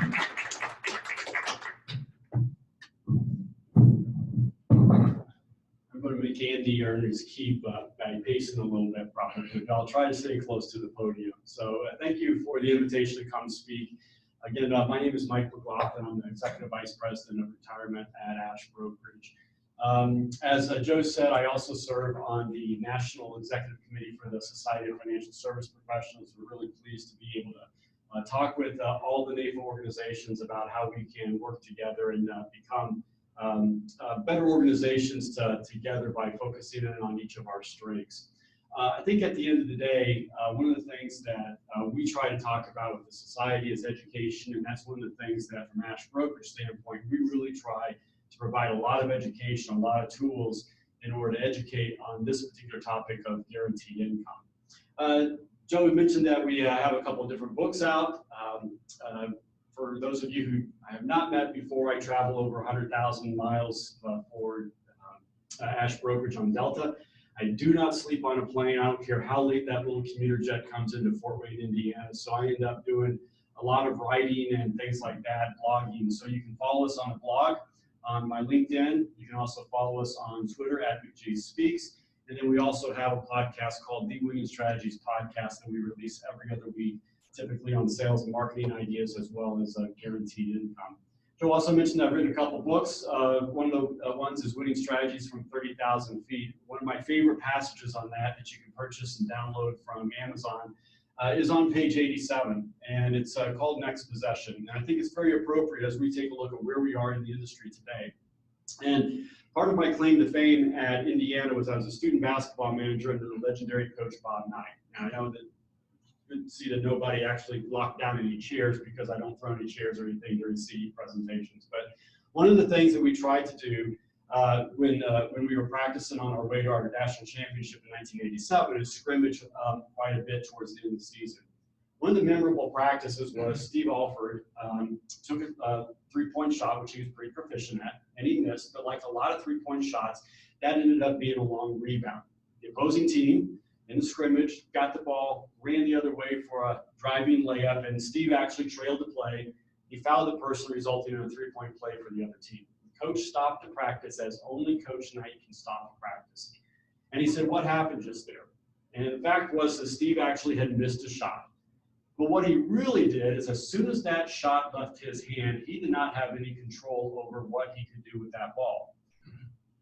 I'm going to make Andy earn his keep by pacing a little bit probably, but I'll try to stay close to the podium. So thank you for the invitation to come speak. Again, my name is Mike McLaughlin. I'm the Executive Vice President of Retirement at Ash Brokerage. As Joe said, I also serve on the National Executive Committee for the Society of Financial Service Professionals. We're really pleased to be able to talk with all the NAIFA organizations about how we can work together and become better organizations together by focusing in on each of our strengths. I think at the end of the day, one of the things that we try to talk about with the society is education, and that's one of the things that from Ash Brokerage standpoint, we really try to provide a lot of education, a lot of tools in order to educate on this particular topic of guaranteed income. Joe had mentioned that we have a couple of different books out. For those of you who I have not met before, I travel over 100,000 miles for Ash Brokerage on Delta. I do not sleep on a plane. I don't care how late that little commuter jet comes into Fort Wayne, Indiana. So I end up doing a lot of writing and things like that, blogging. So you can follow us on the blog, on my LinkedIn. You can also follow us on Twitter at @McGSpeaks. And then we also have a podcast called The Winning Strategies Podcast that we release every other week, typically on sales and marketing ideas as well as guaranteed income. Joe also mentioned I've written a couple books. One of the ones is Winning Strategies from 30,000 Feet. One of my favorite passages on that you can purchase and download from Amazon is on page 87, and it's called Next Possession. And I think it's very appropriate as we take a look at where we are in the industry today. And part of my claim to fame at Indiana was I was a student basketball manager under the legendary coach Bob Knight. Now I know that good to see that nobody actually locked down any chairs because I don't throw any chairs or anything during CE presentations. But one of the things that we tried to do when we were practicing on our way to our national championship in 1987 is scrimmage quite a bit towards the end of the season. One of the memorable practices was Steve Alford took a three-point shot, which he was pretty proficient at, and he missed. But like a lot of three-point shots, that ended up being a long rebound. The opposing team in the scrimmage got the ball, ran the other way for a driving layup, and Steve actually trailed the play. He fouled the person, resulting in a three-point play for the other team. The coach stopped the practice as only Coach Knight can stop the practice. And he said, "What happened just there?" And the fact was that Steve actually had missed a shot. But what he really did is as soon as that shot left his hand, he did not have any control over what he could do with that ball.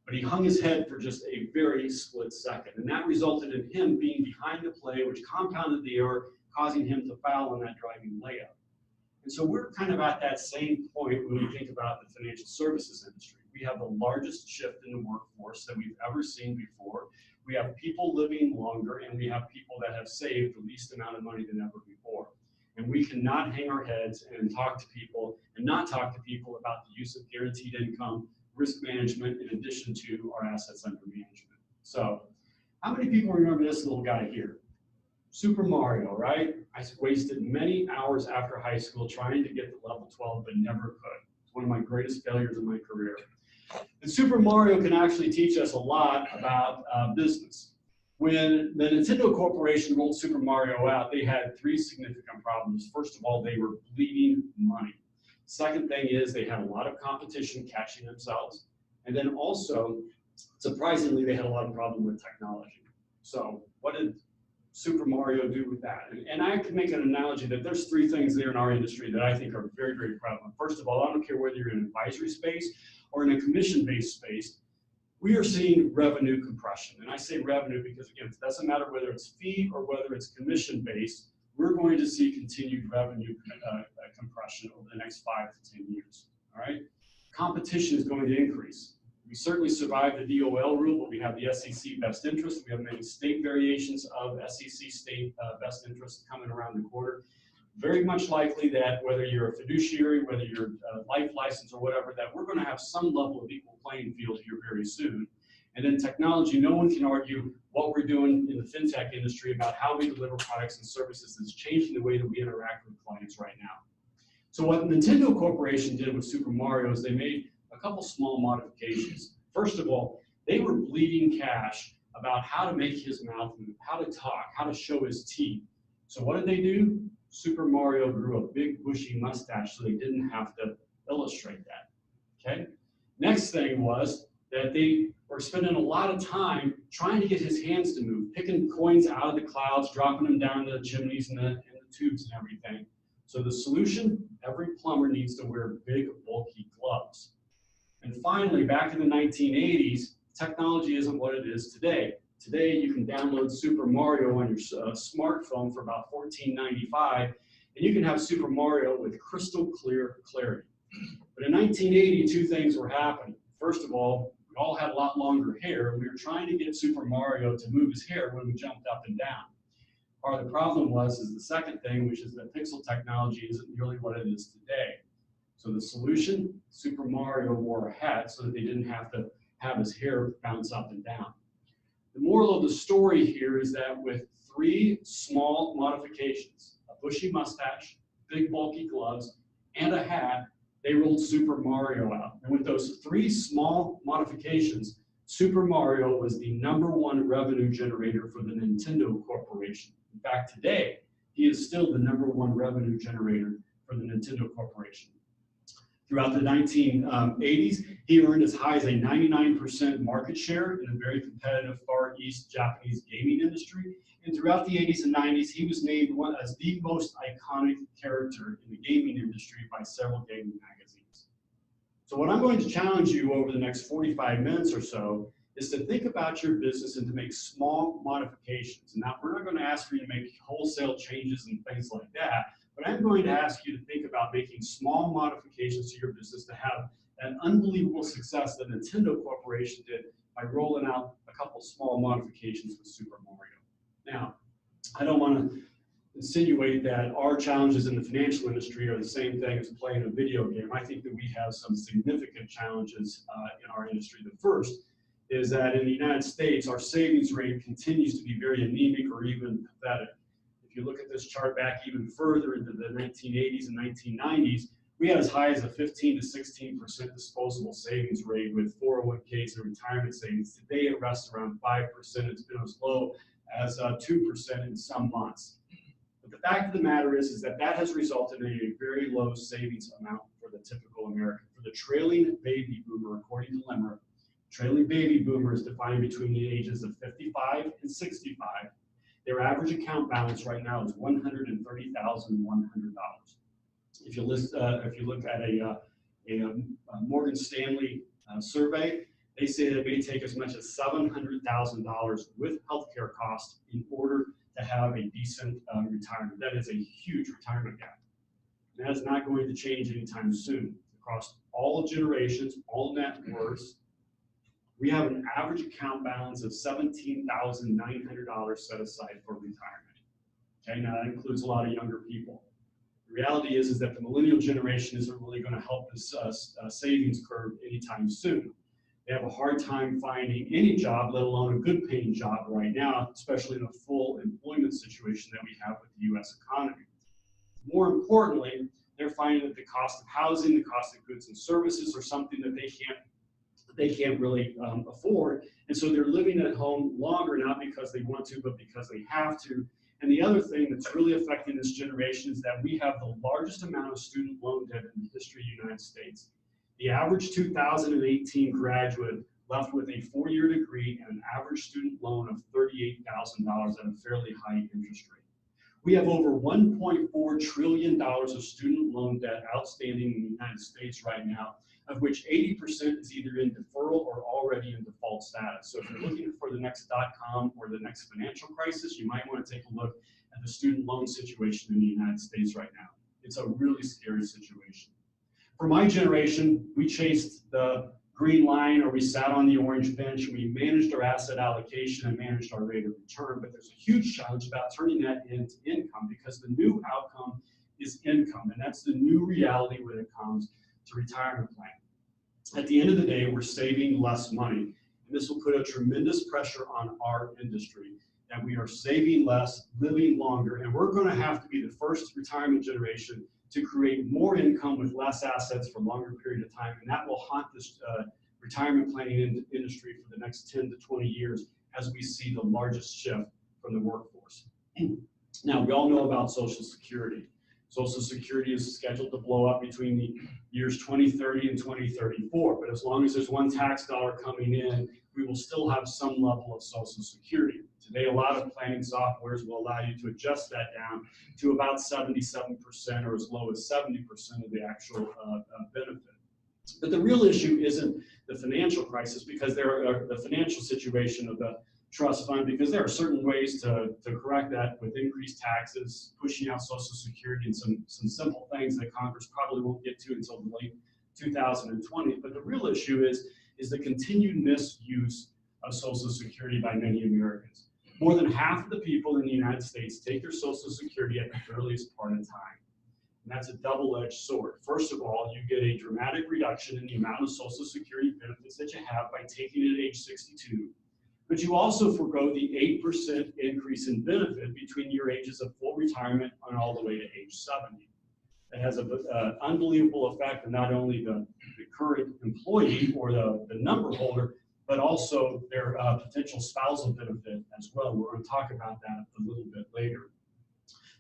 But he hung his head for just a very split second. And that resulted in him being behind the play, which compounded the error, causing him to foul on that driving layup. And so we're kind of at that same point when we think about the financial services industry. We have the largest shift in the workforce that we've ever seen before. We have people living longer, and we have people that have saved the least amount of money than ever before. And we cannot hang our heads and talk to people and not talk to people about the use of guaranteed income, risk management, in addition to our assets under management. So how many people remember this little guy here? Super Mario, right? I wasted many hours after high school trying to get to level 12, but never could. It's one of my greatest failures in my career. And Super Mario can actually teach us a lot about business. When the Nintendo Corporation rolled Super Mario out, they had three significant problems. First of all, they were bleeding money. Second thing is they had a lot of competition catching themselves. And then also, surprisingly, they had a lot of problem with technology. So what did Super Mario do with that? And I could make an analogy that there's three things there in our industry that I think are very, very prevalent. First of all, I don't care whether you're in an advisory space or in a commission-based space, we are seeing revenue compression. And I say revenue because, again, it doesn't matter whether it's fee or whether it's commission-based, we're going to see continued revenue compression over the next 5 to 10 years, all right? Competition is going to increase. We certainly survived the DOL rule, but we have the SEC best interest. We have many state variations of SEC state best interest coming around the corner. Very much likely that whether you're a fiduciary, whether you're a life license or whatever, that we're going to have some level of equal playing field here very soon. And then technology, no one can argue what we're doing in the fintech industry about how we deliver products and services is changing the way that we interact with clients right now. So what Nintendo Corporation did with Super Mario is they made a couple small modifications. First of all, they were bleeding cash about how to make his mouth move, how to talk, how to show his teeth. So what did they do? Super Mario grew a big bushy mustache so they didn't have to illustrate that, okay? Next thing was that they were spending a lot of time trying to get his hands to move, picking coins out of the clouds, dropping them down the chimneys and the tubes and everything. So the solution, every plumber needs to wear big, bulky gloves. And finally, back in the 1980s, technology isn't what it is today. Today, you can download Super Mario on your smartphone for about $14.95, and you can have Super Mario with crystal clear clarity. But in 1980, two things were happening. First of all, we all had a lot longer hair, and we were trying to get Super Mario to move his hair when we jumped up and down. Part of the problem is the second thing, which is that pixel technology isn't nearly what it is today. So the solution, Super Mario wore a hat so that they didn't have to have his hair bounce up and down. The moral of the story here is that with 3 small modifications, a bushy mustache, big bulky gloves, and a hat, they rolled Super Mario out. And with those 3 small modifications, Super Mario was the #1 revenue generator for the Nintendo Corporation. In fact, today, he is still the #1 revenue generator for the Nintendo Corporation. Throughout the 1980s, he earned as high as a 99% market share in a very competitive Far East Japanese gaming industry. And throughout the 80s and 90s, he was named as the most iconic character in the gaming industry by several gaming magazines. So what I'm going to challenge you over the next 45 minutes or so is to think about your business and to make small modifications. Now, we're not going to ask for you to make wholesale changes and things like that, but I'm going to ask you to think about making small modifications to your business to have that unbelievable success that Nintendo Corporation did by rolling out a couple small modifications with Super Mario. Now, I don't want to insinuate that our challenges in the financial industry are the same thing as playing a video game. I think that we have some significant challenges in our industry. The first is that in the United States, our savings rate continues to be very anemic or even pathetic. If you look at this chart back even further into the 1980s and 1990s, we had as high as a 15 to 16% disposable savings rate with 401ks and retirement savings. Today it rests around 5%. It's been as low as 2% in some months. But the fact of the matter is that has resulted in a very low savings amount for the typical American. For the trailing baby boomer, according to Limerick, trailing baby boomer is defined between the ages of 55 and 65. Their average account balance right now is $130,100. If you look at a Morgan Stanley survey, they say that it may take as much as $700,000 with healthcare costs in order to have a decent retirement. That is a huge retirement gap. And that is not going to change anytime soon. Across all generations, all net worths, we have an average account balance of $17,900 set aside for retirement. Okay, now that includes a lot of younger people. The reality is that the millennial generation isn't really going to help this savings curve anytime soon. They have a hard time finding any job, let alone a good paying job right now, especially in a full employment situation that we have with the US economy. More importantly, they're finding that the cost of housing, the cost of goods and services are something that they can't really afford. And so they're living at home longer, not because they want to, but because they have to. And the other thing that's really affecting this generation is that we have the largest amount of student loan debt in the history of the United States. The average 2018 graduate left with a 4-year degree and an average student loan of $38,000 at a fairly high interest rate. We have over $1.4 trillion of student loan debt outstanding in the United States right now, of which 80% is either in deferral or already in default status. So if you're looking for the next .com or the next financial crisis, you might want to take a look at the student loan situation in the United States right now. It's a really scary situation. For my generation, we chased the green line or we sat on the orange bench and we managed our asset allocation and managed our rate of return. But there's a huge challenge about turning that into income because the new outcome is income. And that's the new reality when it comes to retirement planning. At the end of the day, we're saving less money. And this will put a tremendous pressure on our industry. And we are saving less, living longer, and we're going to have to be the first retirement generation to create more income with less assets for a longer period of time. And that will haunt this retirement planning industry for the next 10 to 20 years as we see the largest shift from the workforce. Now, we all know about Social Security. Social Security is scheduled to blow up between the years 2030 and 2034, but as long as there's one tax dollar coming in, we will still have some level of Social Security. Today, a lot of planning softwares will allow you to adjust that down to about 77% or as low as 70% of the actual benefit. But the real issue isn't the financial crisis, because the financial situation of the trust fund, because there are certain ways to correct that with increased taxes, pushing out Social Security, and some simple things that Congress probably won't get to until the late 2020s. But the real issue is the continued misuse of Social Security by many Americans. More than half of the people in the United States take their Social Security at the earliest part in time. And that's a double-edged sword. First of all, you get a dramatic reduction in the amount of Social Security benefits that you have by taking it at age 62. But you also forgo the 8% increase in benefit between your ages of full retirement and all the way to age 70. It has an unbelievable effect on not only the current employee or the number holder, but also their potential spousal benefit as well. We're going to talk about that a little bit later.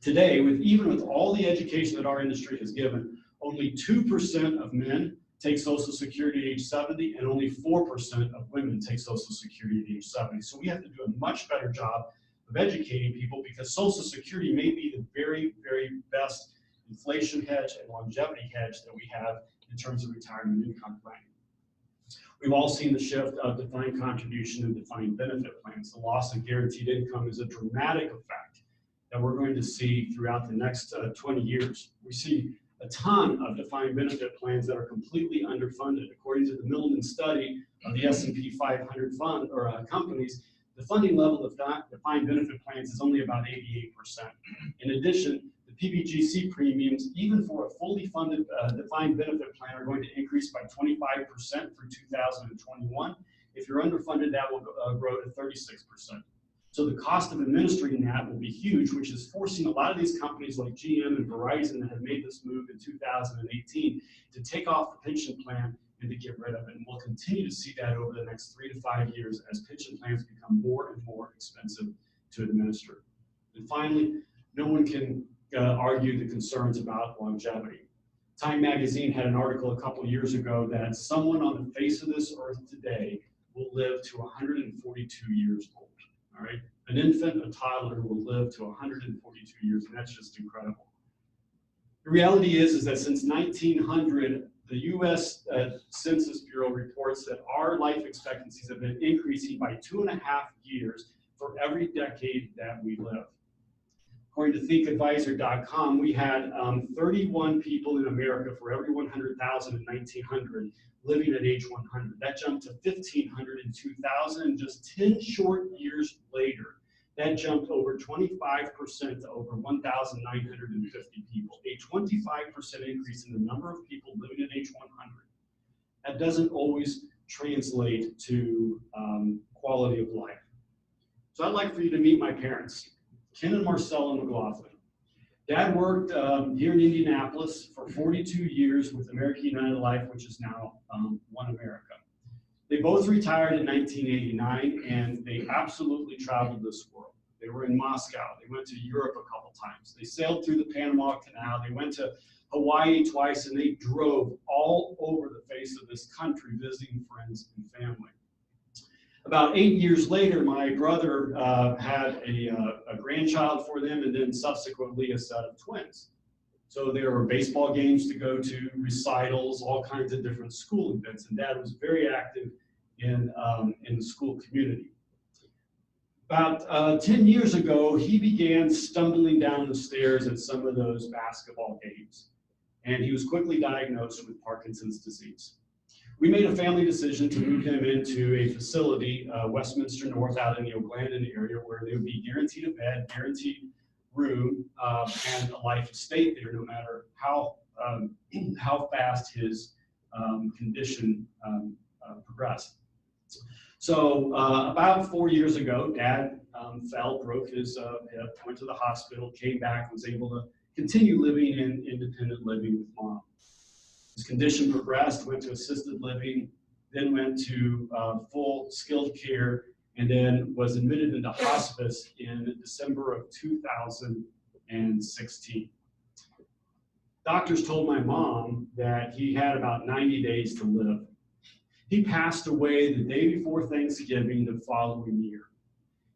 Today, even with all the education that our industry has given, only 2% of men take Social Security at age 70, and only 4% of women take Social Security at age 70. So we have to do a much better job of educating people, because Social Security may be the very, very best inflation hedge and longevity hedge that we have in terms of retirement income planning. We've all seen the shift of defined contribution and defined benefit plans. The loss of guaranteed income is a dramatic effect that we're going to see throughout the next 20 years. We see a ton of defined benefit plans that are completely underfunded. According to the Milliman study of the S&P 500 fund or companies, the funding level of defined benefit plans is only about 88%. In addition, the PBGC premiums, even for a fully funded defined benefit plan, are going to increase by 25% through 2021. If you're underfunded, that will grow to 36%. So the cost of administering that will be huge, which is forcing a lot of these companies like GM and Verizon that have made this move in 2018 to take off the pension plan and to get rid of it. And we'll continue to see that over the next 3 to 5 years as pension plans become more and more expensive to administer. And finally, no one can argue the concerns about longevity. Time magazine had an article a couple years ago that someone on the face of this earth today will live to 142 years old. All right, an infant, a toddler will live to 142 years, and that's just incredible. The reality is that since 1900, the U.S. Census Bureau reports that our life expectancies have been increasing by 2.5 years for every decade that we live. According to thinkadvisor.com, we had 31 people in America for every 100,000 in 1900 living at age 100. That jumped to 1,500 in 2000, and just 10 short years later, that jumped over 25% to over 1,950 people, a 25% increase in the number of people living at age 100. That doesn't always translate to quality of life. So I'd like for you to meet my parents, Ken and Marcella McLaughlin. Dad worked here in Indianapolis for 42 years with American United Life, which is now One America. They both retired in 1989, and they absolutely traveled this world. They were in Moscow. They went to Europe a couple times. They sailed through the Panama Canal. They went to Hawaii twice, and they drove all over the face of this country visiting friends and family. About 8 years later, my brother had a grandchild for them, and then subsequently a set of twins. So there were baseball games to go to, recitals, all kinds of different school events, and Dad was very active in the school community. About 10 years ago, he began stumbling down the stairs at some of those basketball games, and he was quickly diagnosed with Parkinson's disease. We made a family decision to move him into a facility, Westminster North, out in the Oakland area, where they would be guaranteed a bed, guaranteed room, and a life estate there, no matter how fast his condition progressed. So about 4 years ago, Dad fell, broke his hip, went to the hospital, came back, was able to continue living in independent living with Mom. His condition progressed, went to assisted living, then went to full skilled care, and then was admitted into hospice in December of 2016. Doctors told my mom that he had about 90 days to live. He passed away the day before Thanksgiving the following year.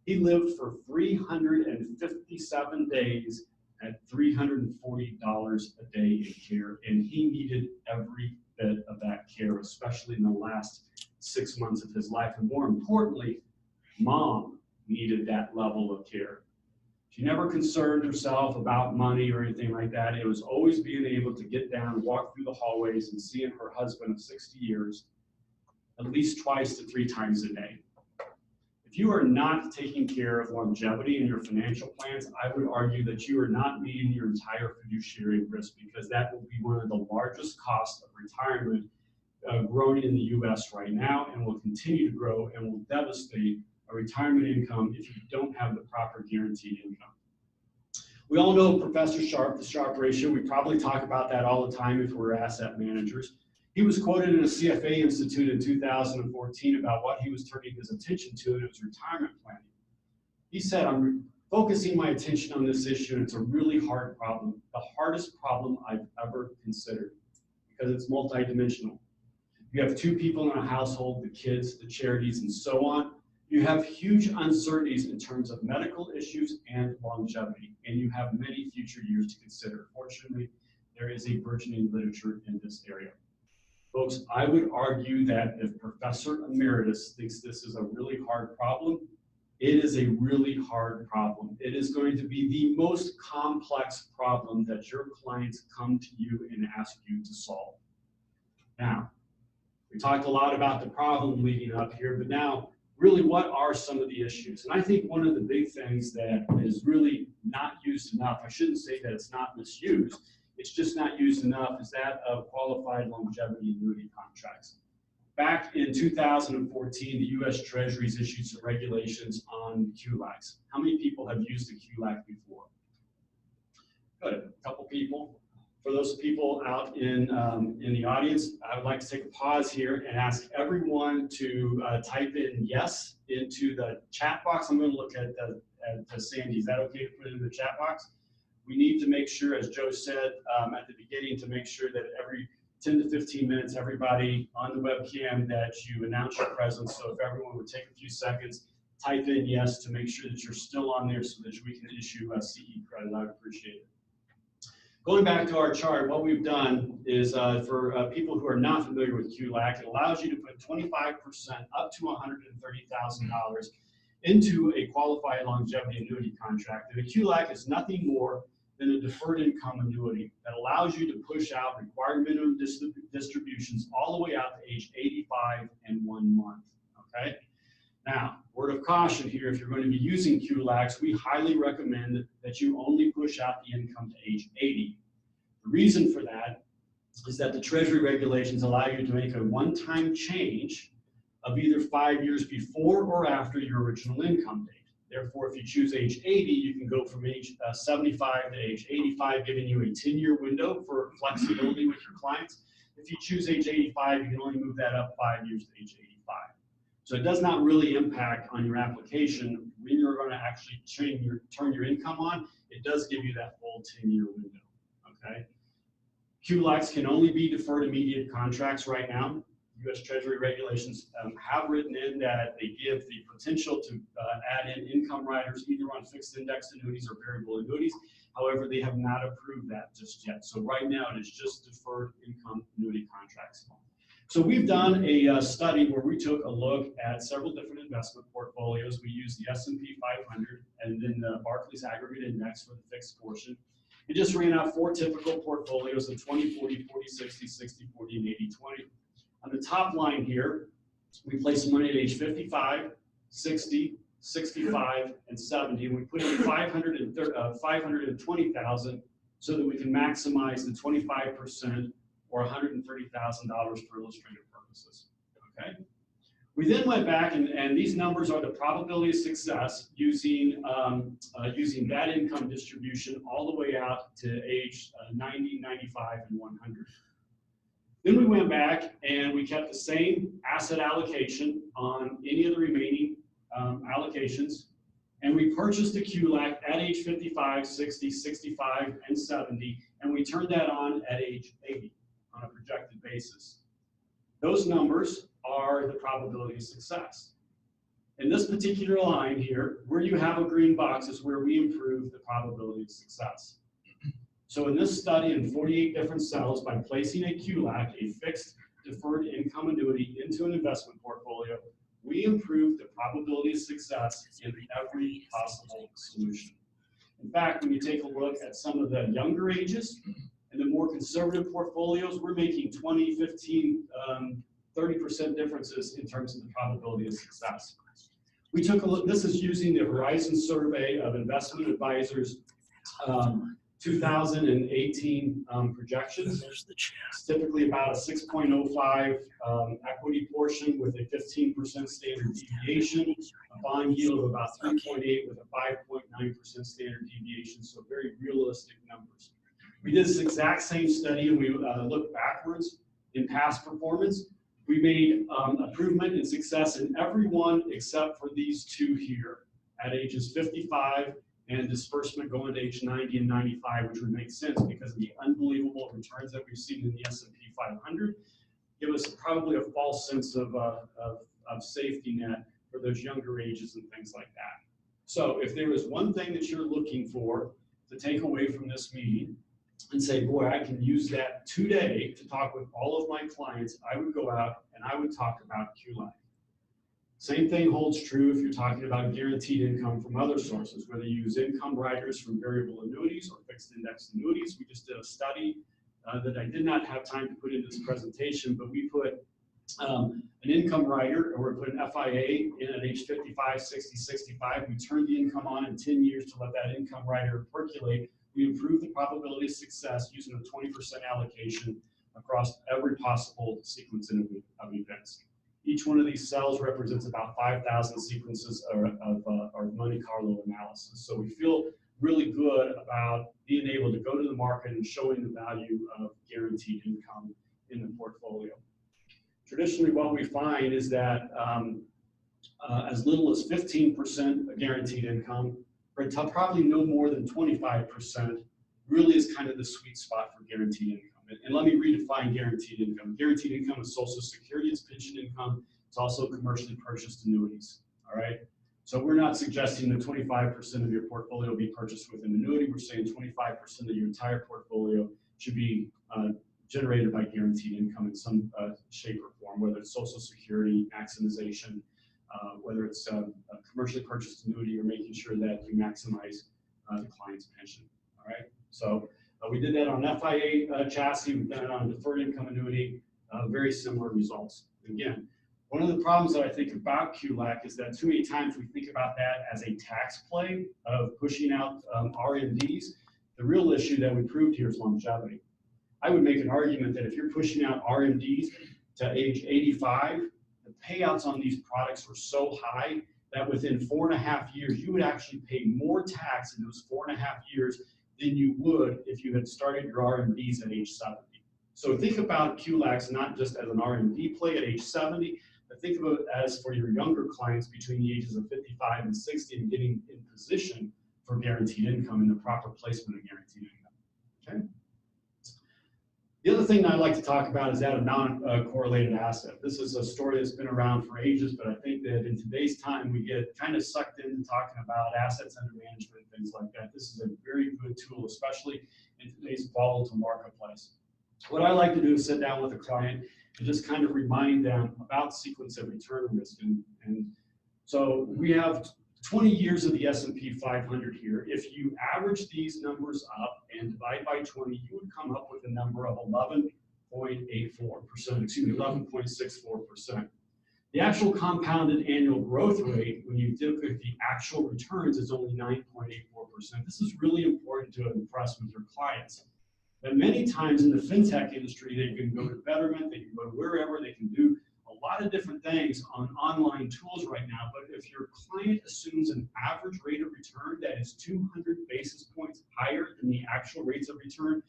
He lived for 357 days at $340 a day in care, and he needed every bit of that care, especially in the last 6 months of his life. And more importantly, Mom needed that level of care. She never concerned herself about money or anything like that. It was always being able to get down, walk through the hallways, and seeing her husband of 60 years at least twice to 3 times a day. If you are not taking care of longevity in your financial plans, I would argue that you are not meeting your entire fiduciary risk, because that will be one of the largest costs of retirement growing in the U.S. right now, and will continue to grow and will devastate a retirement income if you don't have the proper guaranteed income. We all know Professor Sharpe, the Sharpe ratio. We probably talk about that all the time if we're asset managers. He was quoted in a CFA Institute in 2014 about what he was turning his attention to, and it was retirement planning. He said, "I'm focusing my attention on this issue, and it's a really hard problem, the hardest problem I've ever considered, because it's multidimensional. You have 2 people in a household, the kids, the charities, and so on. You have huge uncertainties in terms of medical issues and longevity, and you have many future years to consider. Fortunately, there is a burgeoning literature in this area." Folks, I would argue that if Professor Emeritus thinks this is a really hard problem, it is a really hard problem. It is going to be the most complex problem that your clients come to you and ask you to solve. Now, we talked a lot about the problem leading up here, but now, really, what are some of the issues? And I think one of the big things that is really not used enough, I shouldn't say that it's not misused, it's just not used enough, is that of qualified longevity annuity contracts. Back in 2014, the U.S. Treasury's issued some regulations on QLACs. How many people have used a QLAC before? Good, a couple people. For those people out in the audience, I would like to take a pause here and ask everyone to type in yes into the chat box. I'm going to look at Sandy. Is that okay to put it in the chat box? We need to make sure, as Joe said at the beginning, to make sure that every 10 to 15 minutes, everybody on the webcam, that you announce your presence. So if everyone would take a few seconds, type in yes to make sure that you're still on there so that we can issue a CE credit. I would appreciate it. Going back to our chart, what we've done is for people who are not familiar with QLAC, it allows you to put 25% up to $130,000 into a qualified longevity annuity contract. And a QLAC is nothing more than a deferred income annuity that allows you to push out required minimum distributions all the way out to age 85 and 1 month, okay? Now, word of caution here, if you're going to be using QLACs, we highly recommend that you only push out the income to age 80. The reason for that is that the Treasury regulations allow you to make a one-time change of either 5 years before or after your original income date. Therefore, if you choose age 80, you can go from age 75 to age 85, giving you a 10-year window for flexibility with your clients. If you choose age 85, you can only move that up 5 years to age 85. So it does not really impact on your application when you're going to actually turn your income on. It does give you that full 10-year window, okay? QLACs can only be deferred immediate contracts right now. U.S. Treasury regulations have written in that they give the potential to add in income riders either on fixed index annuities or variable annuities. However, they have not approved that just yet. So right now it is just deferred income annuity contracts. So we've done a study where we took a look at several different investment portfolios. We used the S&P 500 and then the Barclays Aggregate Index for the fixed portion. It just ran out 4 typical portfolios of 20, 40, 40, 60, 60, 40, and 80, 20. On the top line here, we place money at age 55, 60, 65, and 70, and we put in 520,000 so that we can maximize the 25% or $130,000 for illustrative purposes, okay? We then went back, and these numbers are the probability of success using that income distribution all the way out to age 90, 95, and 100. Then we went back and we kept the same asset allocation on any of the remaining allocations, and we purchased a QLAC at age 55, 60, 65, and 70, and we turned that on at age 80 on a projected basis. Those numbers are the probability of success. In this particular line here, where you have a green box is where we improve the probability of success. So in this study, in 48 different cells, by placing a QLAC, a fixed deferred income annuity, into an investment portfolio, we improve the probability of success in every possible solution. In fact, when you take a look at some of the younger ages and the more conservative portfolios, we're making 20, 15, 30% differences in terms of the probability of success. We took a look, this is using the Horizon survey of investment advisors 2018 projections. It's typically about a 6.05 equity portion with a 15% standard deviation, a bond yield of about 3.8 with a 5.9% standard deviation, so very realistic numbers. We did this exact same study and we looked backwards in past performance. We made improvement in success in every one except for these two here at ages 55 and disbursement going to age 90 and 95, which would make sense because of the unbelievable returns that we've seen in the S&P 500. Give us probably a false sense of safety net for those younger ages and things like that. So if there is one thing that you're looking for to take away from this meeting and say, boy, I can use that today to talk with all of my clients, I would go out and I would talk about QLAC. Same thing holds true if you're talking about guaranteed income from other sources, whether you use income riders from variable annuities or fixed index annuities. We just did a study that I did not have time to put into this presentation, but we put an income rider, or we put an FIA in at age 55, 60, 65. We turned the income on in 10 years to let that income rider percolate. We improved the probability of success using a 20% allocation across every possible sequence of events. Each one of these cells represents about 5,000 sequences of Monte Carlo analysis. So we feel really good about being able to go to the market and showing the value of guaranteed income in the portfolio. Traditionally, what we find is that as little as 15% of guaranteed income, or probably no more than 25%, really is kind of the sweet spot for guaranteed income. And let me redefine guaranteed income. Guaranteed income is Social Security, it's pension income, it's also commercially purchased annuities, all right? So we're not suggesting that 25% of your portfolio will be purchased with an annuity. We're saying 25% of your entire portfolio should be generated by guaranteed income in some shape or form, whether it's Social Security, maximization, whether it's a commercially purchased annuity, or making sure that you maximize the client's pension, all right? So we did that on FIA chassis, we've done it on deferred income annuity, very similar results. Again, one of the problems that I think about QLAC is that too many times we think about that as a tax play of pushing out RMDs. The real issue that we proved here is longevity. I would make an argument that if you're pushing out RMDs to age 85, the payouts on these products are so high that within 4.5 years, you would actually pay more tax in those 4.5 years than you would if you had started your RMDs at age 70. So think about QLACs not just as an RMD play at age 70, but think about it as for your younger clients between the ages of 55 and 60 and getting in position for guaranteed income and the proper placement of guaranteed income, okay? The other thing I'd like to talk about is that of non-correlated asset. This is a story that's been around for ages, but I think that in today's time, we get kind of sucked into talking about assets under management, things like that. This is a very good tool, especially in today's volatile marketplace. What I like to do is sit down with a client and just kind of remind them about sequence of return risk. And so we have 20 years of the S&P 500 here. If you average these numbers up and divide by 20, you would come up with a number of 11.84%, excuse me, 11.64%. The actual compounded annual growth rate, when you look at the actual returns, is only 9.84%. This is really important to impress with your clients. But many times in the fintech industry, they can go to Betterment, they can go to wherever, they can do a lot of different things on online tools right now, but if your client assumes an average rate of return that is 200 basis points higher than the actual rates of return,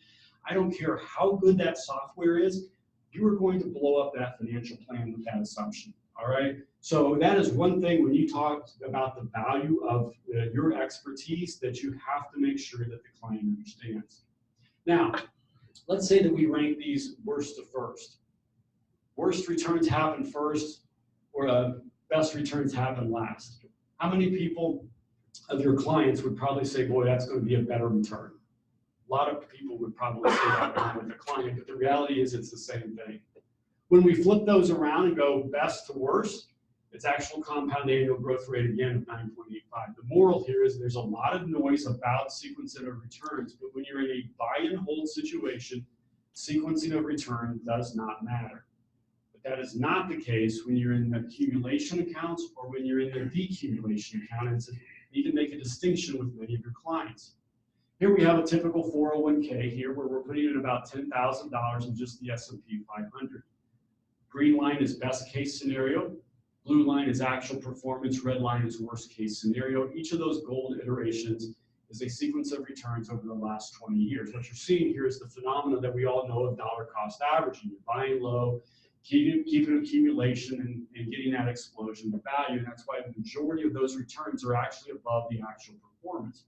I don't care how good that software is, you are going to blow up that financial plan with that assumption, All right. So that is one thing when you talk about the value of your expertise that you have to make sure that the client understands. Now, let's say that we rank these worst to first. Worst returns happen first, or best returns happen last. How many people of your clients would probably say, boy, that's going to be a better return? A lot of people would probably say that with the client, but the reality is it's the same thing. When we flip those around and go best to worst, it's actual compound annual growth rate again of 9.85. The moral here is there's a lot of noise about sequencing of returns, but when you're in a buy and hold situation, sequencing of return does not matter. But that is not the case when you're in the accumulation accounts or when you're in the decumulation account, and so you need to make a distinction with many of your clients. Here we have a typical 401k here where we're putting in about $10,000 in just the S&P 500. Green line is best case scenario. Blue line is actual performance. Red line is worst case scenario. Each of those gold iterations is a sequence of returns over the last 20 years. What you're seeing here is the phenomena that we all know of dollar cost averaging. You're buying low, keeping accumulation and getting that explosion of value. And that's why the majority of those returns are actually above the actual performance.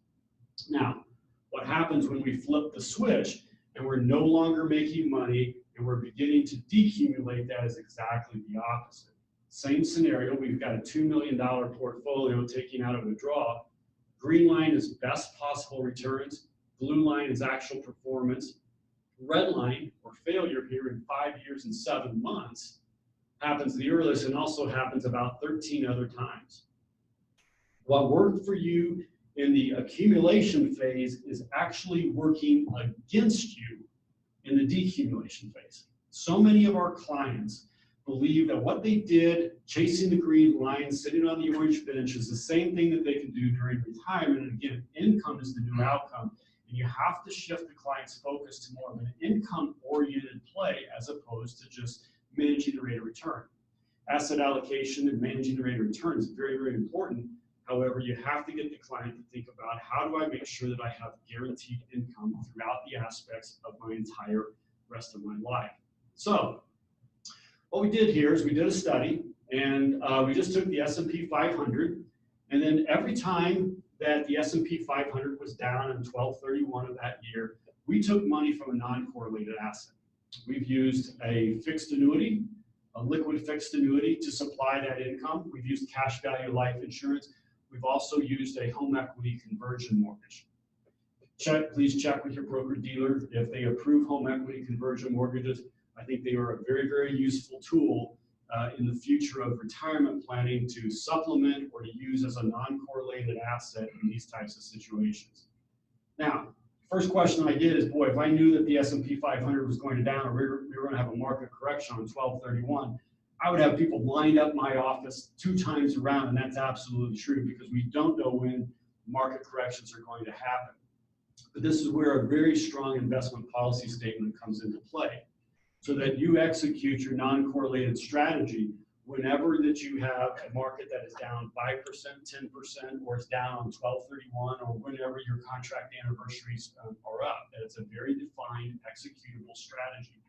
Now, what happens when we flip the switch and we're no longer making money and we're beginning to decumulate, that is exactly the opposite. Same scenario, we've got a $2 million portfolio taking out a withdrawal. Green line is best possible returns. Blue line is actual performance. Red line, or failure here in 5 years and 7 months, happens the earliest and also happens about 13 other times. What worked for you in the accumulation phase is actually working against you in the decumulation phase. So many of our clients believe that what they did, chasing the green line, sitting on the orange bench, is the same thing that they can do during retirement. And again, income is the new outcome. And you have to shift the client's focus to more of an income-oriented play as opposed to just managing the rate of return. Asset allocation and managing the rate of return is very, very important. However, you have to get the client to think about how do I make sure that I have guaranteed income throughout the aspects of my entire rest of my life. So what we did here is we did a study, and we just took the S&P 500, and then every time that the S&P 500 was down in 12/31 of that year, we took money from a non-correlated asset. We've used a fixed annuity, a liquid fixed annuity to supply that income. We've used cash value life insurance. We've also used a home equity conversion mortgage. Please check with your broker dealer if they approve home equity conversion mortgages. I think they are a very, very useful tool in the future of retirement planning to supplement or to use as a non-correlated asset in these types of situations. Now, first question I get is, boy, if I knew that the S&P 500 was going down or we were going to have a market correction on 12/31, I would have people lined up my office 2 times around, and that's absolutely true because we don't know when market corrections are going to happen. But this is where a very strong investment policy statement comes into play, so that you execute your non-correlated strategy whenever that you have a market that is down 5%, 10%, or it's down on 12/31, or whenever your contract anniversaries are up. That it's a very defined, executable strategy.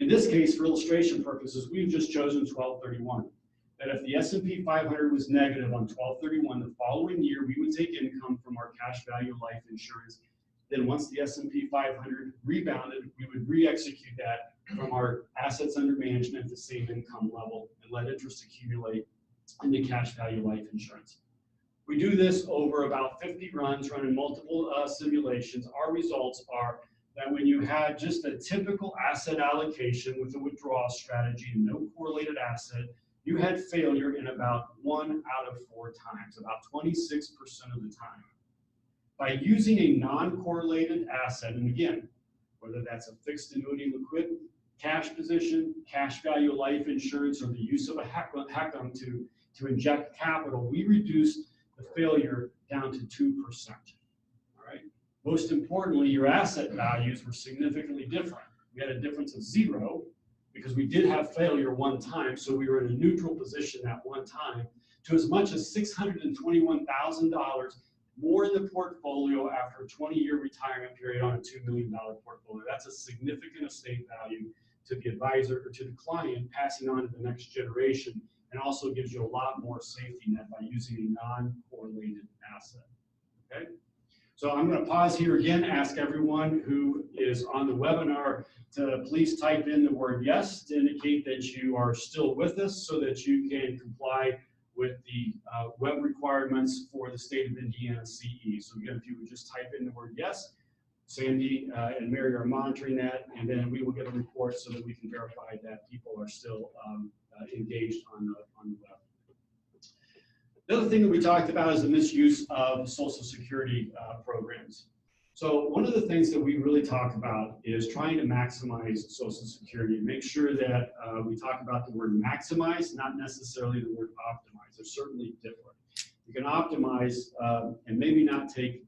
In this case, for illustration purposes, we've just chosen 12/31. That if the S&P 500 was negative on 12/31, the following year we would take income from our cash value life insurance. Then once the S&P 500 rebounded, we would re-execute that from our assets under management at the same income level and let interest accumulate into cash value life insurance. We do this over about 50 runs, running multiple simulations. Our results are that when you had just a typical asset allocation with a withdrawal strategy and no correlated asset, you had failure in about 1 out of 4 times, about 26% of the time. By using a non-correlated asset, and again, whether that's a fixed annuity liquid cash position, cash value life insurance, or the use of a HECM to inject capital, we reduced the failure down to 2%. All right. Most importantly, your asset values were significantly different. We had a difference of 0 because we did have failure 1 time, so we were in a neutral position at 1 time, to as much as $621,000 more in the portfolio after a 20-year retirement period on a $2 million portfolio. That's a significant estate value to the advisor or to the client, passing on to the next generation and also gives you a lot more safety net by using a non-correlated asset. Okay? So I'm going to pause here again, ask everyone who is on the webinar to please type in the word yes to indicate that you are still with us so that you can comply with the web requirements for the state of Indiana CE. So again, if you would just type in the word yes, Sandy and Mary are monitoring that, and then we will get a report so that we can verify that people are still engaged on the web. The other thing that we talked about is the misuse of Social Security programs. So one of the things that we really talk about is trying to maximize Social Security. Make sure that we talk about the word maximize, not necessarily the word optimize. They're certainly different. You can optimize and maybe not take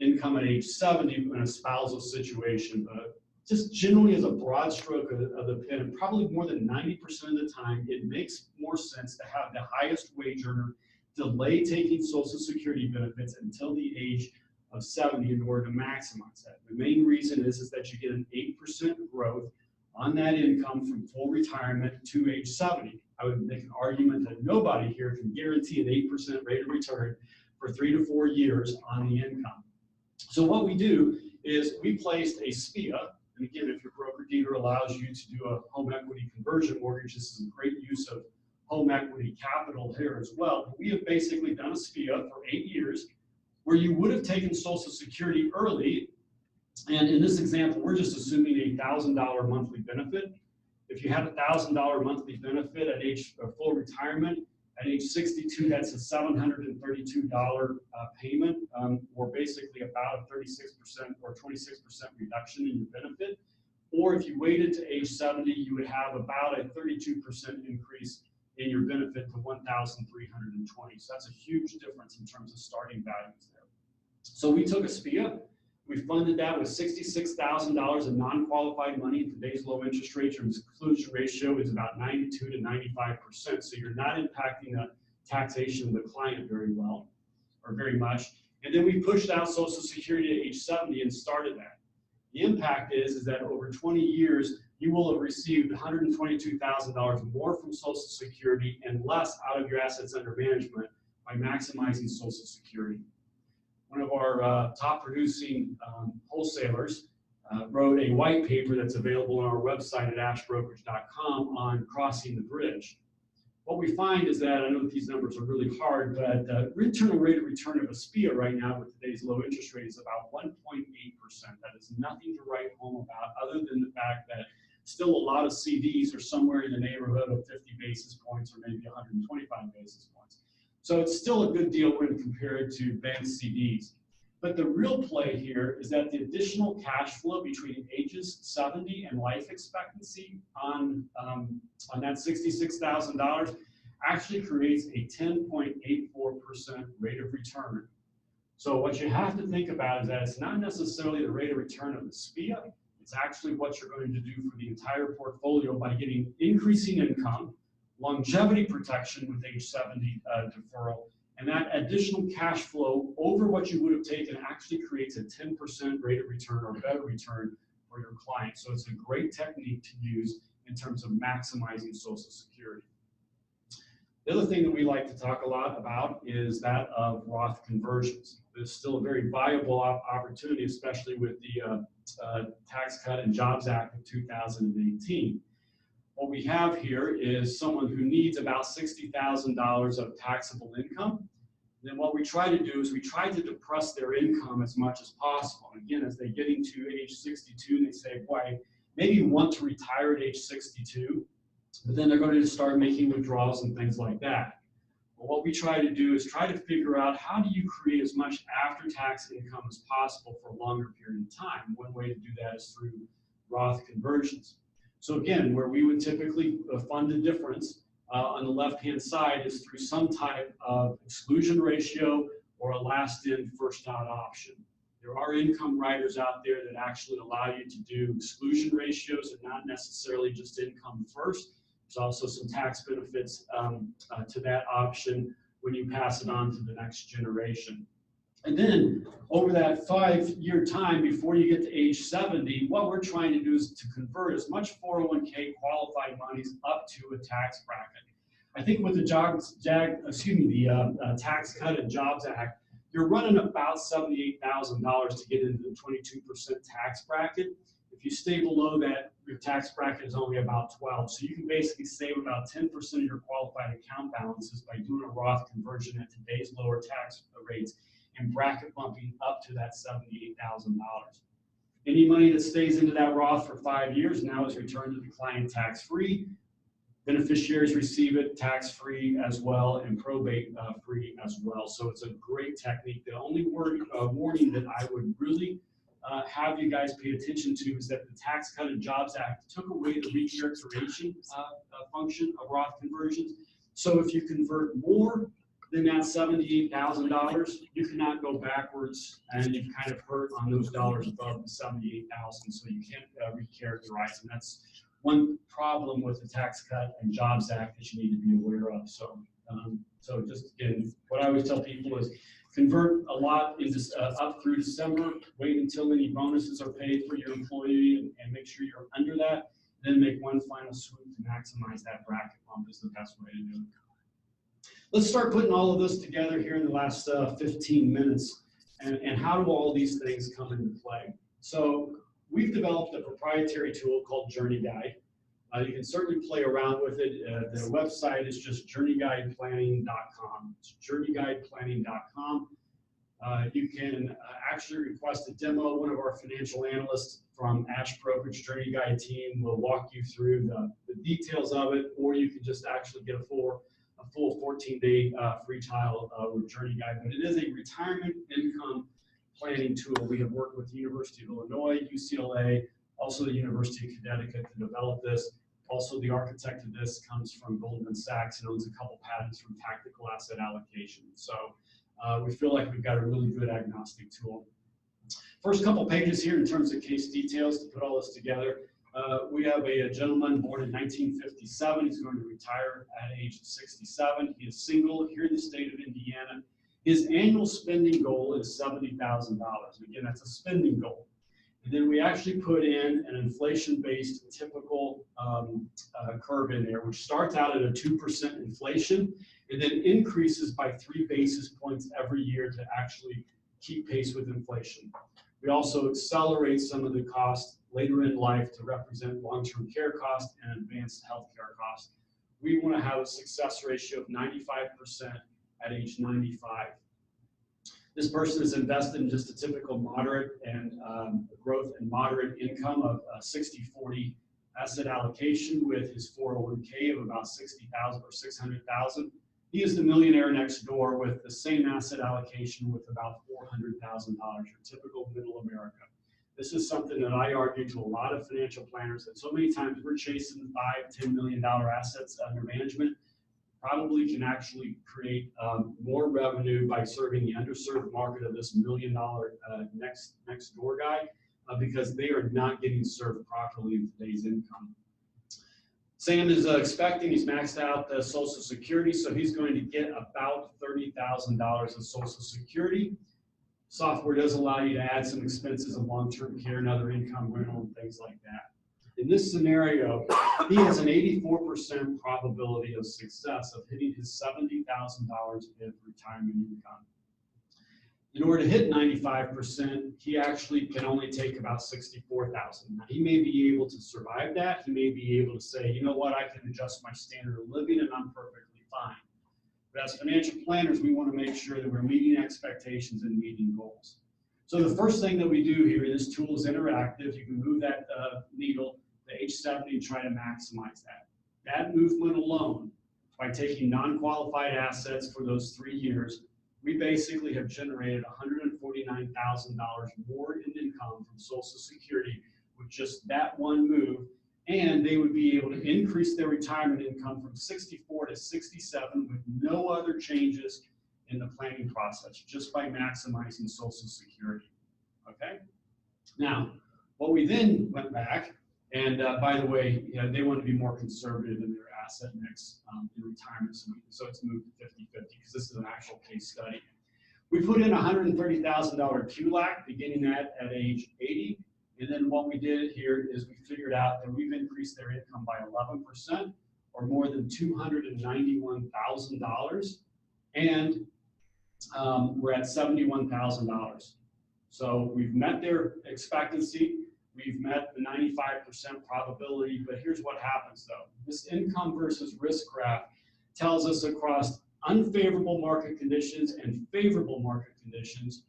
income at age 70 in a spousal situation, but just generally as a broad stroke of the pen, and probably more than 90% of the time, it makes more sense to have the highest wage earner delay taking Social Security benefits until the age of 70 in order to maximize that. The main reason is that you get an 8% growth on that income from full retirement to age 70. I would make an argument that nobody here can guarantee an 8% rate of return for 3 to 4 years on the income. So what we do is we placed a SPIA, and again, if your broker-dealer allows you to do a home equity conversion mortgage, this is a great use of home equity capital here as well. But we have basically done a SPIA for 8 years where you would have taken Social Security early, and in this example, we're just assuming a $1,000 monthly benefit. If you had a $1,000 monthly benefit at age of full retirement, at age 62, that's a $732 payment, or basically about a 36% or 26% reduction in your benefit. Or if you waited to age 70, you would have about a 32% increase in your benefit to $1,320. So that's a huge difference in terms of starting values there. So we took a SPIA. We funded that with $66,000 of non-qualified money. In today's low interest rates, your exclusion ratio is about 92 to 95%. So you're not impacting the taxation of the client very well, or very much. And then we pushed out Social Security to age 70 and started that. The impact is that over 20 years, you will have received $122,000 more from Social Security and less out of your assets under management by maximizing Social Security. One of our top producing wholesalers wrote a white paper that's available on our website at ashbrokerage.com on crossing the bridge. What we find is that, I know that these numbers are really hard, but the internal rate of return of a SPIA right now with today's low interest rate is about 1.8%. That is nothing to write home about other than the fact that still a lot of CDs are somewhere in the neighborhood of 50 basis points or maybe 125 basis points. So it's still a good deal when compared to bank CDs. But the real play here is that the additional cash flow between ages 70 and life expectancy on that $66,000 actually creates a 10.84% rate of return. So what you have to think about is that it's not necessarily the rate of return of the SPIA, it's actually what you're going to do for the entire portfolio by getting increasing income, longevity protection with age 70 deferral, and that additional cash flow over what you would have taken actually creates a 10% rate of return or better return for your client. So it's a great technique to use in terms of maximizing Social Security. The other thing that we like to talk a lot about is that of Roth conversions. It's still a very viable opportunity, especially with the Tax Cut and Jobs Act of 2018. What we have here is someone who needs about $60,000 of taxable income. Then what we try to do is we try to depress their income as much as possible. And again, as they get into age 62, they say, boy, maybe you want to retire at age 62, but then they're going to start making withdrawals and things like that. Well, what we try to do is try to figure out how do you create as much after-tax income as possible for a longer period of time. One way to do that is through Roth conversions. So again, where we would typically fund the difference on the left-hand side is through some type of exclusion ratio or a last-in, first-out option. There are income riders out there that actually allow you to do exclusion ratios and not necessarily just income first. There's also some tax benefits to that option when you pass it on to the next generation. And then over that 5-year time before you get to age 70, what we're trying to do is to convert as much 401k qualified monies up to a tax bracket. I think with the Tax Cut and Jobs Act, you're running about $78,000 to get into the 22% tax bracket. If you stay below that, your tax bracket is only about 12. So you can basically save about 10% of your qualified account balances by doing a Roth conversion at today's lower tax rates and bracket bumping up to that $78,000. Any money that stays into that Roth for 5 years now is returned to the client tax-free. Beneficiaries receive it tax-free as well and probate-free as well. So it's a great technique. The only warning that I would really have you guys pay attention to is that the Tax Cut and Jobs Act took away the recharacterization function of Roth conversions. So if you convert more than that $78,000, you cannot go backwards, and you've kind of hurt on those dollars above the $78,000. So you can't recharacterize, and that's one problem with the Tax Cut and Jobs Act that you need to be aware of. So, so just again, what I always tell people is convert a lot into up through December. Wait until any bonuses are paid for your employee, and make sure you're under that. Then make one final swoop to maximize that bracket bump is the best way to do it. Let's start putting all of this together here in the last 15 minutes. And how do all these things come into play? So we've developed a proprietary tool called Journey Guide. You can certainly play around with it. The website is just journeyguideplanning.com. It's journeyguideplanning.com. You can actually request a demo. One of our financial analysts from Ash Brokerage Journey Guide team will walk you through the details of it, or you can just actually get a full 14-day free trial with Journey Guide. But it is a retirement income planning tool. We have worked with the University of Illinois, UCLA, also the University of Connecticut to develop this. Also, the architect of this comes from Goldman Sachs and owns a couple patents from Tactical Asset Allocation. So we feel like we've got a really good agnostic tool. First couple pages here in terms of case details to put all this together. We have a gentleman born in 1957. He's going to retire at age 67. He is single here in the state of Indiana. His annual spending goal is $70,000. Again, that's a spending goal. And then we actually put in an inflation-based typical curve in there, which starts out at a 2% inflation and then increases by 3 basis points every year to actually keep pace with inflation. We also accelerate some of the costs later in life to represent long-term care costs and advanced healthcare costs. We want to have a success ratio of 95% at age 95. This person is invested in just a typical moderate and growth and moderate income of 60-40 asset allocation with his 401k of about 60,000 or 600,000. He is the millionaire next door with the same asset allocation with about $400,000, your typical middle America. This is something that I argue to a lot of financial planners that so many times we're chasing $5–10 million assets under management. Probably can actually create more revenue by serving the underserved market of this $1 million next door guy because they are not getting served properly in today's income. Sam is expecting, he's maxed out Social Security, so he's going to get about $30,000 of Social Security. Software does allow you to add some expenses of long-term care and other income, rental, and things like that. In this scenario, he has an 84% probability of success of hitting his $70,000 of retirement income. In order to hit 95%, he actually can only take about $64,000. Now, he may be able to survive that. He may be able to say, you know what, I can adjust my standard of living and I'm perfectly fine. But as financial planners, we want to make sure that we're meeting expectations and meeting goals. So the first thing that we do here, this tool is interactive. You can move that needle to age 70 and try to maximize that. That movement alone, by taking non-qualified assets for those 3 years, we basically have generated $149,000 more in income from Social Security with just that one move, and they would be able to increase their retirement income from 64 to 67 with no other changes in the planning process, just by maximizing Social Security. Okay? Now, what we then went back, and by the way, you know, they want to be more conservative in their asset mix in retirement, so it's moved to 50-50 because this is an actual case study. We put in $130,000 QLAC beginning at age 80, and then what we did here is we figured out that we've increased their income by 11% are more than $291,000, and we're at $71,000. So we've met their expectancy, we've met the 95% probability, but here's what happens though. This income versus risk graph tells us across unfavorable market conditions and favorable market conditions,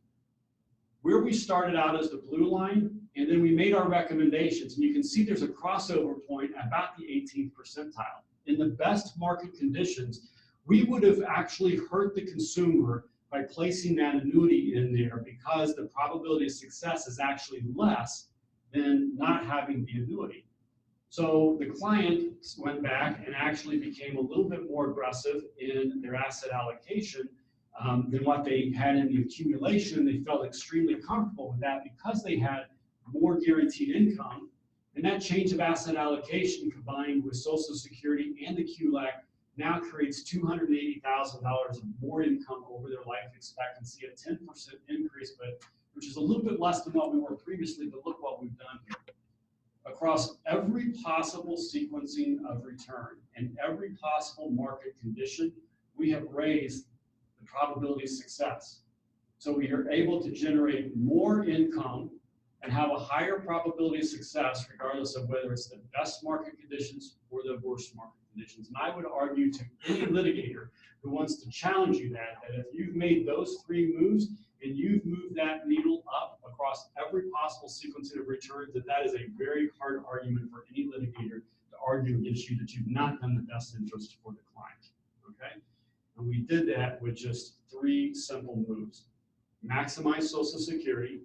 where we started out as the blue line, and then we made our recommendations. And you can see there's a crossover point at about the 18th percentile. In the best market conditions, we would have actually hurt the consumer by placing that annuity in there because the probability of success is actually less than not having the annuity. So the client went back and actually became a little bit more aggressive in their asset allocation than what they had in the accumulation. They felt extremely comfortable with that because they had more guaranteed income. And that change of asset allocation combined with Social Security and the QLAC now creates $280,000 of more income over their life expectancy, a 10% increase, but which is a little bit less than what we were previously, but look what we've done here. Across every possible sequencing of return and every possible market condition, we have raised the probability of success. So we are able to generate more income and have a higher probability of success regardless of whether it's the best market conditions or the worst market conditions. And I would argue to any litigator who wants to challenge you that if you've made those three moves and you've moved that needle up across every possible sequencing of returns, that is a very hard argument for any litigator to argue against you that you've not done the best interest for the client, okay? And we did that with just three simple moves. Maximize Social Security,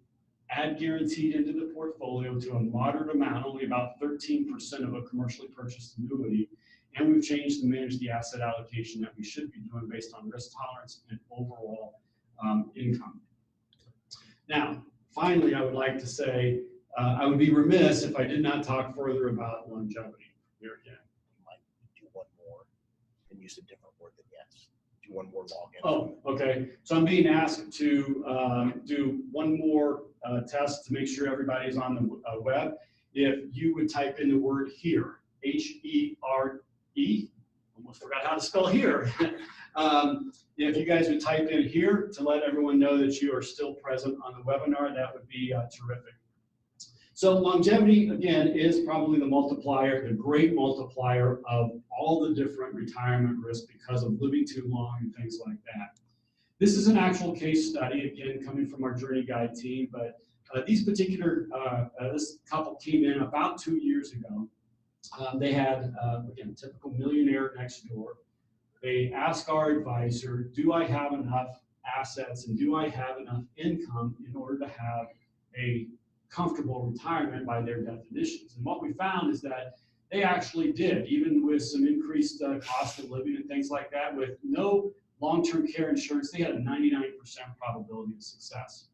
add guaranteed into the portfolio to a moderate amount, only about 13% of a commercially purchased annuity, and we've changed to manage the asset allocation that we should be doing based on risk tolerance and overall income. Now, finally, I would like to say, I would be remiss if I did not talk further about longevity here again. You might do one more and use a different word than yes. Do one more login. Oh, okay. So I'm being asked to do one more test to make sure everybody's on the web. If you would type in the word here, H-E-R-E, almost forgot how to spell here. If you guys would type in here to let everyone know that you are still present on the webinar, that would be terrific. So longevity, again, is probably the multiplier, the great multiplier of all the different retirement risks because of living too long and things like that. This is an actual case study, again, coming from our Journey Guide team, but these particular, this couple came in about 2 years ago. They had, again, typical millionaire next door. They asked our advisor, do I have enough assets and do I have enough income in order to have a comfortable retirement by their definitions? And what we found is that they actually did, even with some increased cost of living and things like that, with no long-term care insurance, they had a 99% probability of success.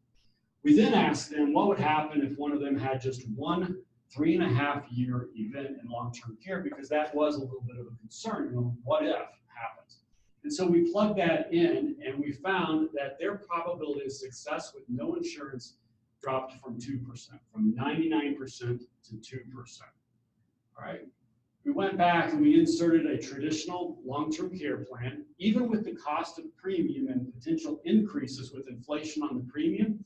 We then asked them what would happen if one of them had just one 3.5-year event in long-term care, because that was a little bit of a concern, you know, what if happens? And so we plugged that in and we found that their probability of success with no insurance dropped from 2%, from 99% to 2%. All right. We went back and we inserted a traditional long-term care plan. Even with the cost of premium and potential increases with inflation on the premium,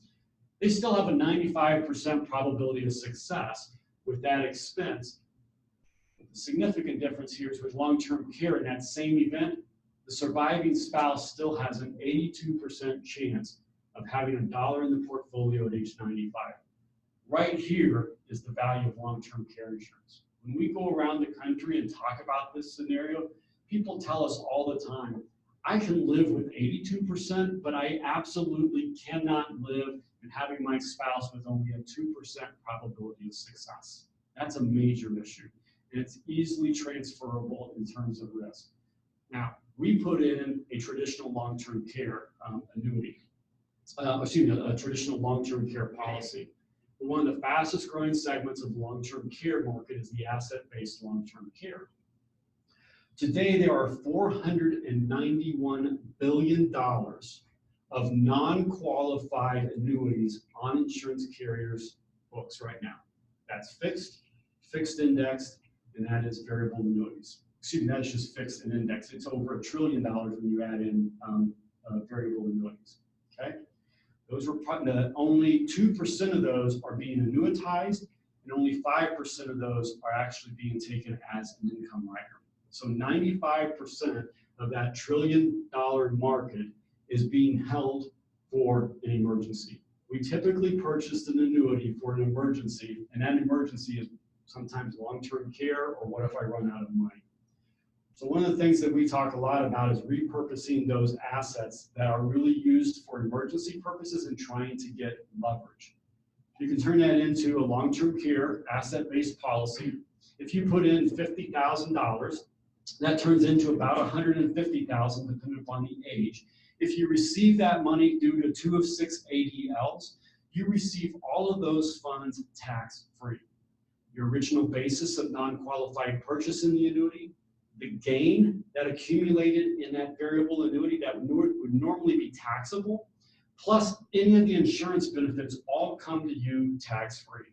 they still have a 95% probability of success with that expense. But the significant difference here is with long-term care in that same event, the surviving spouse still has an 82% chance of having $1 in the portfolio at age 95. Right here is the value of long-term care insurance. When we go around the country and talk about this scenario, people tell us all the time, I can live with 82%, but I absolutely cannot live in having my spouse with only a 2% probability of success. That's a major issue, and it's easily transferable in terms of risk. Now, we put in a traditional long-term care annuity. A traditional long-term care policy. But one of the fastest growing segments of the long-term care market is the asset-based long-term care. Today, there are $491 billion of non-qualified annuities on insurance carriers' books right now. That's fixed indexed, and that is variable annuities. that is just fixed and indexed. It's over $1 trillion when you add in variable annuities, okay? Those are only 2% of those are being annuitized, and only 5% of those are actually being taken as an income rider. So 95% of that $1 trillion market is being held for an emergency. We typically purchase an annuity for an emergency, and that emergency is sometimes long-term care, or what if I run out of money? So one of the things that we talk a lot about is repurposing those assets that are really used for emergency purposes and trying to get leverage. You can turn that into a long-term care asset-based policy. If you put in $50,000, that turns into about $150,000 depending upon the age. If you receive that money due to 2 of 6 ADLs, you receive all of those funds tax-free. Your original basis of non-qualified purchase in the annuity, the gain that accumulated in that variable annuity that would normally be taxable, plus any of the insurance benefits all come to you tax-free.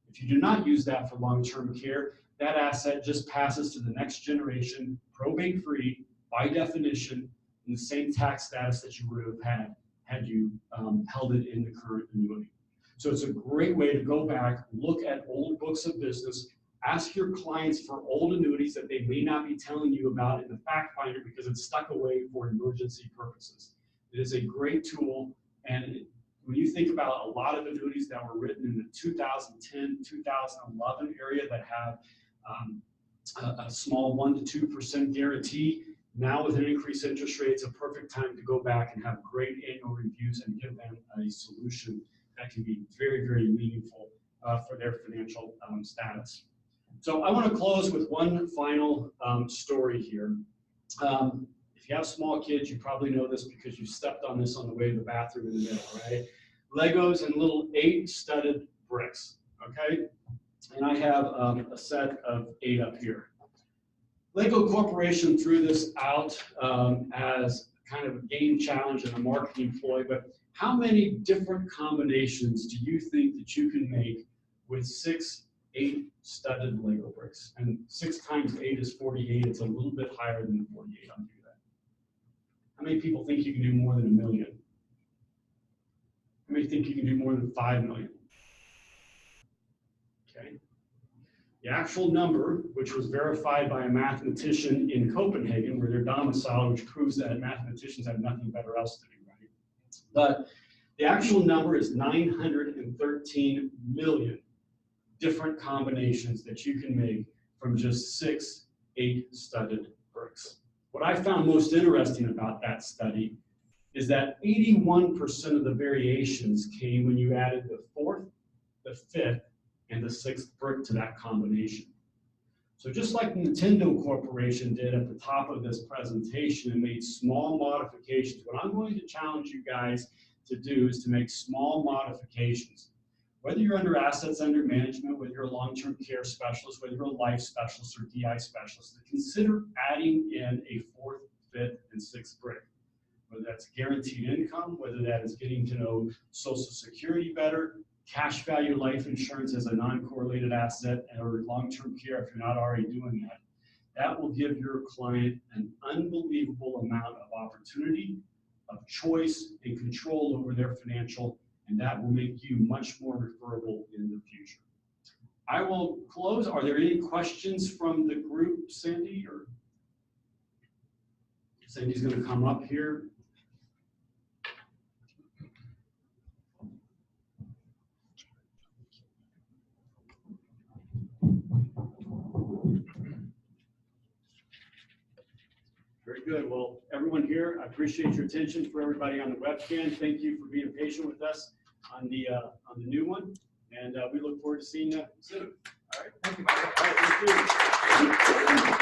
If you do not use that for long-term care, that asset just passes to the next generation, probate-free, by definition, in the same tax status that you would have had you held it in the current annuity. So it's a great way to go back, look at old books of business, ask your clients for old annuities that they may not be telling you about in the fact finder because it's stuck away for emergency purposes. It is a great tool, and when you think about a lot of annuities that were written in the 2010, 2011 area that have a small 1 to 2% guarantee, now with an increased interest rate, it's a perfect time to go back and have great annual reviews and give them a solution that can be very, very meaningful for their financial status. So I want to close with one final story here. If you have small kids, you probably know this because you stepped on this on the way to the bathroom in the middle, right? Legos and little 8 studded bricks, okay? And I have a set of 8 up here. Lego Corporation threw this out as kind of a game challenge and a marketing ploy, but how many different combinations do you think that you can make with 6 8 studded Lego bricks? And 6 times 8 is 48. It's a little bit higher than 48. I'll do that. How many people think you can do more than 1 million? How many think you can do more than 5 million? Okay. The actual number, which was verified by a mathematician in Copenhagen, where they're domiciled, which proves that mathematicians have nothing better else to do, right? But the actual number is 913 million different combinations that you can make from just 6 8 studded bricks. What I found most interesting about that study is that 81% of the variations came when you added the 4th, the 5th, and the 6th brick to that combination. So just like Nintendo Corporation did at the top of this presentation and made small modifications, what I'm going to challenge you guys to do is to make small modifications. Whether you're under assets under management, whether you're a long-term care specialist, whether you're a life specialist or DI specialist, to consider adding in a 4th, 5th, and 6th brick. Whether that's guaranteed income, whether that is getting to know Social Security better, cash value life insurance as a non-correlated asset, or long-term care if you're not already doing that. That will give your client an unbelievable amount of opportunity, of choice, and control over their financial, and that will make you much more referable in the future. I will close. Are there any questions from the group, Sandy? Or Sandy's going to come up here. Very good. Well, everyone here, I appreciate your attention. For everybody on the webcam, thank you for being patient with us on the new one, and we look forward to seeing you soon. All right. Thank you, Michael. All right, thank you.